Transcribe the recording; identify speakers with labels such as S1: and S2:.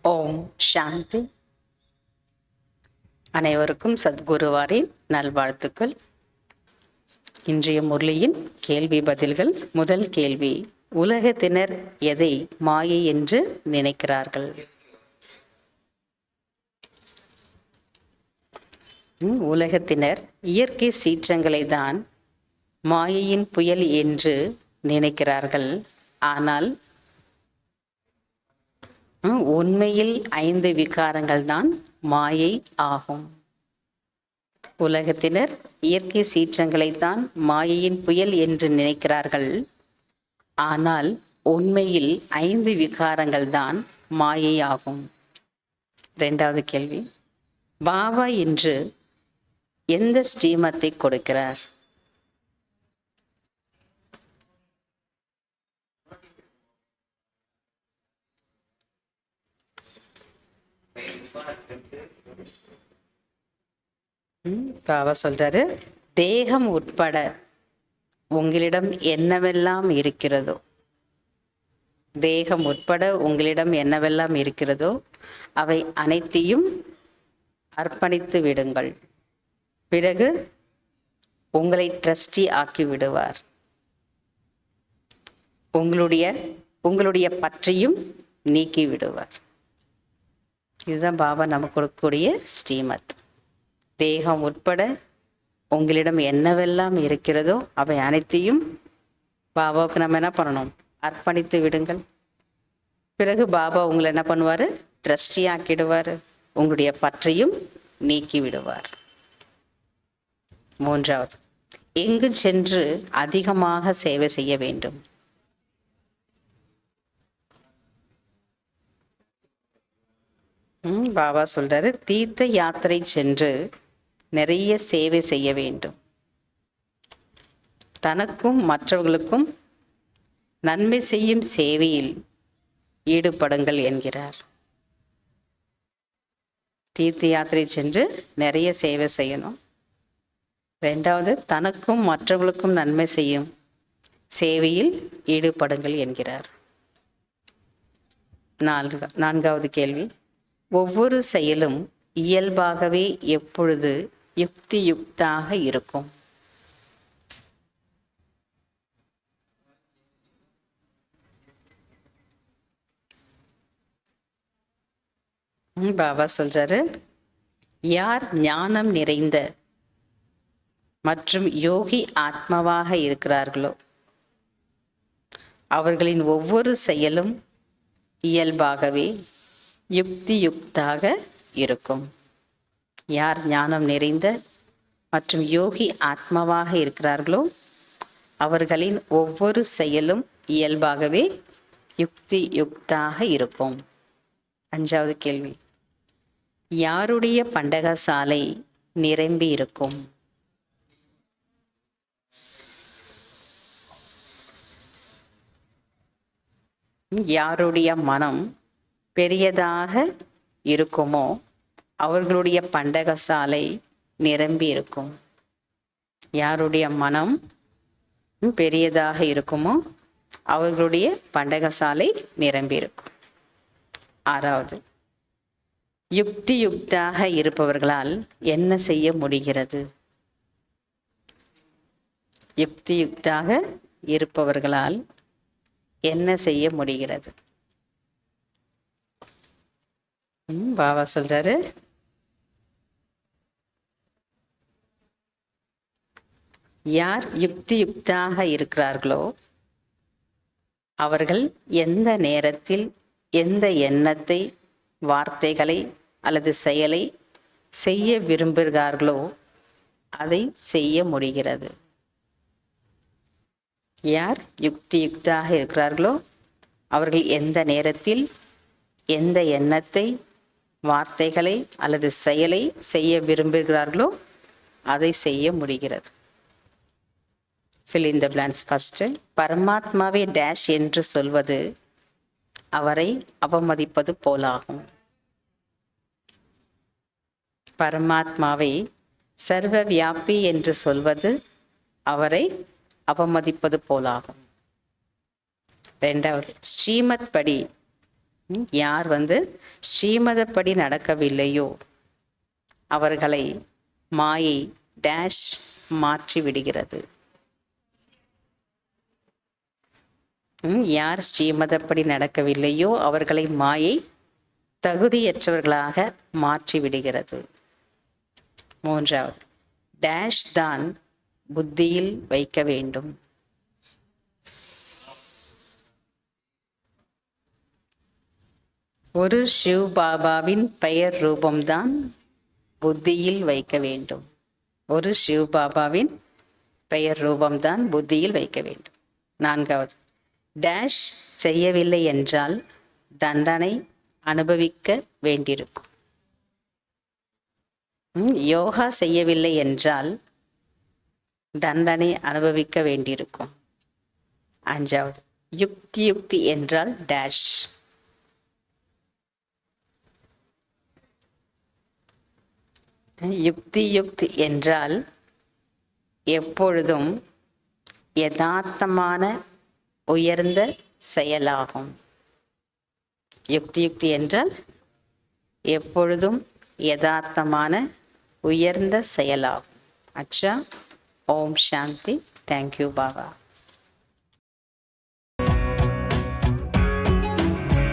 S1: ஓம் சாந்தி. அனைவருக்கும் சத்குருவாரின் நல்வாழ்த்துக்கள். இன்றைய முரளியின் கேள்வி பதில்கள். முதல் கேள்வி: உலகத்தினர் எதை மாயை என்று நினைக்கிறார்கள்? உலகத்தினர் இயற்கை சீற்றங்களை தான் மாயையின் புயல் என்று நினைக்கிறார்கள். ஆனால் உண்மையில் 5 விகாரங்கள் தான் மாயை ஆகும். உலகத்தினர் இயற்கை சீற்றங்களைத்தான் மாயையின் புயல் என்று நினைக்கிறார்கள். ஆனால் உண்மையில் 5 விகாரங்கள் தான் மாயை ஆகும். 2வது கேள்வி: பாபா இன்று எந்த ஸ்ரீமத்தை கொடுக்கிறார்? பாபா சொல்றாரு, தேகம் உட்பட உங்களிடம் என்னவெல்லாம் இருக்கிறதோ, தேகம் உட்பட உங்களிடம் என்னவெல்லாம் இருக்கிறதோ அவை அனைத்தையும் அர்ப்பணித்து விடுங்கள். பிறகு உங்களை ட்ரஸ்டி ஆக்கி விடுவார். உங்களுடைய பற்றையும் நீக்கி விடுவார். இதுதான் பாபா நமக்கு கொடுக்கக்கூடிய ஸ்ரீமத். தேகம் உட்பட உங்களிடம் என்னவெல்லாம் இருக்கிறதோ அவை அனைத்தையும் பாபாவுக்கு நம்ம என்ன பண்ணணும்? அர்ப்பணித்து விடுங்கள். பிறகு பாபா உங்களை என்ன பண்ணுவார்? ட்ரஸ்டி ஆக்கிடுவார். உங்களுடைய பற்றையும் நீக்கி விடுவார். 3வது: எங்கு சென்று அதிகமாக சேவை செய்ய வேண்டும்? பாபா சொல்றாரு, தீர்த்த யாத்திரை சென்று நிறைய சேவை செய்ய வேண்டும். தனக்கும் மற்றவர்களுக்கும் நன்மை செய்யும் சேவையில் ஈடுபடுங்கள் என்கிறார். தீர்த்த யாத்திரை சென்று நிறைய சேவை செய்யணும். 2வது, தனக்கும் மற்றவர்களுக்கும் நன்மை செய்யும் சேவையில் ஈடுபடுங்கள் என்கிறார். 4வது கேள்வி: ஒவ்வொரு செயலும் இயல்பாகவே எப்பொழுது யுக்தியுக்தாக இருக்கும்? பாபா சொல்றாரு, யார் ஞானம் நிறைந்த மற்றும் யோகி ஆத்மாவாக இருக்கிறார்களோ அவர்களின் ஒவ்வொரு செயலும் இயல்பாகவே யுக்தியுக்தாக இருக்கும். யார் ஞானம் நிறைந்த மற்றும் யோகி ஆத்மாவாக இருக்கிறார்களோ அவர்களின் ஒவ்வொரு செயலும் இயல்பாகவே யுக்தியுக்தாக இருக்கும். 5வது கேள்வி: யாருடைய பண்டகசாலை நிரம்பி இருக்கும்? யாருடைய மனம் பெரியதாக இருக்குமோ அவர்களுடைய பண்டகசாலை நிரம்பி இருக்கும். யாருடைய மனம் பெரியதாக இருக்குமோ அவர்களுடைய பண்டகசாலை நிரம்பி இருக்கும். 6வது: யுக்தியுக்தாக இருப்பவர்களால் என்ன செய்ய முடிகிறது? யுக்தியுக்தாக இருப்பவர்களால் என்ன செய்ய முடிகிறது? பாபா சொல்றாரு, யார் யுக்தியுக்தாக இருக்கிறார்களோ அவர்கள் எந்த நேரத்தில் எந்த எண்ணத்தை, வார்த்தைகளை அல்லது செயலை செய்ய விரும்புகிறார்களோ அதை செய்ய முடிகிறது. யார் யுக்தியுக்தாக இருக்கிறார்களோ அவர்கள் எந்த நேரத்தில் எந்த எண்ணத்தை, வார்த்தைகளை அல்லது செயலை செய்ய விரும்புகிறார்களோ அதை செய்ய முடிகிறது. Fill in the blanks. First, பரமாத்மாவை டேஷ் என்று சொல்வது அவரை அவமதிப்பது போலாகும். பரமாத்மாவை சர்வ வியாபி என்று சொல்வது அவரை அவமதிப்பது போலாகும். 2வது, ஸ்ரீமத் படி யார் ஸ்ரீமதப்படி நடக்கவில்லையோ அவர்களை மாயை டேஷ் மாற்றி விடுகிறது. யார் ஸ்ரீமதப்படி நடக்கவில்லையோ அவர்களை மாயை தகுதியற்றவர்களாக மாற்றி விடுகிறது. மூன்றாவது, டேஷ் தான் புத்தியில் வைக்க வேண்டும். ஒரு சிவ் பாபாவின் பெயர் ரூபம்தான் புத்தியில் வைக்க வேண்டும். ஒரு சிவ் பாபாவின் பெயர் ரூபம்தான் புத்தியில் வைக்க வேண்டும். நான்காவது, டேஷ் செய்யவில்லை என்றால் தண்டனை அனுபவிக்க வேண்டியிருக்கும். யோகா செய்யவில்லை என்றால் தண்டனை அனுபவிக்க வேண்டியிருக்கும். அஞ்சாவது, யுக்தி என்றால் டேஷ். யுக்தி என்றால் எப்பொழுதும் யதார்த்தமான உயர்ந்த செயலாகும். யுக்தி என்றால் எப்பொழுதும் யதார்த்தமான உயர்ந்த செயலாகும். அச்சா, ஓம் சாந்தி. தேங்க்யூ பாபா.